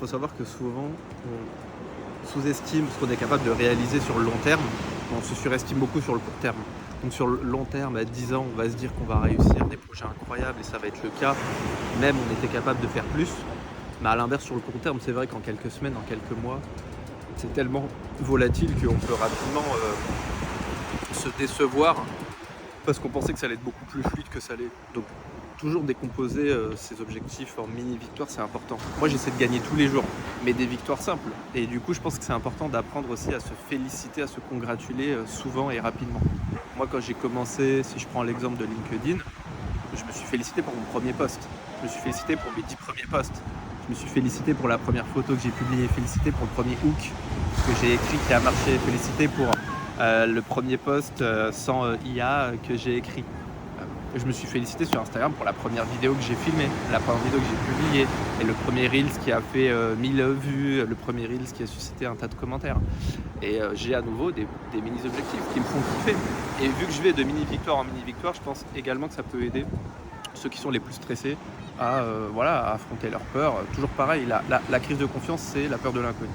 faut savoir que souvent, on sous-estime ce qu'on est capable de réaliser sur le long terme, mais on se surestime beaucoup sur le court terme. Donc sur le long terme, à 10 ans, on va se dire qu'on va réussir des projets incroyables et ça va être le cas. Même on était capable de faire plus. Mais à l'inverse, sur le court terme, c'est vrai qu'en quelques semaines, en quelques mois, c'est tellement volatile qu'on peut rapidement se décevoir parce qu'on pensait que ça allait être beaucoup plus fluide que ça l'est. Donc toujours décomposer ses objectifs en mini-victoires, c'est important. Moi, j'essaie de gagner tous les jours, mais des victoires simples. Et du coup, je pense que c'est important d'apprendre aussi à se féliciter, à se congratuler souvent et rapidement. Moi, quand j'ai commencé, si je prends l'exemple de LinkedIn, je me suis félicité pour mon premier post. Je me suis félicité pour mes 10 premiers posts. Je me suis félicité pour la première photo que j'ai publiée, félicité pour le premier hook que j'ai écrit qui a marché, félicité pour le premier post sans IA que j'ai écrit. Je me suis félicité sur Instagram pour la première vidéo que j'ai filmée, la première vidéo que j'ai publiée, et le premier Reels qui a fait 1000 vues, le premier Reels qui a suscité un tas de commentaires. Et j'ai à nouveau des mini-objectifs qui me font kiffer. Et vu que je vais de mini-victoire en mini-victoire, je pense également que ça peut aider ceux qui sont les plus stressés à affronter leur peur. Toujours pareil, la crise de confiance, c'est la peur de l'inconnu.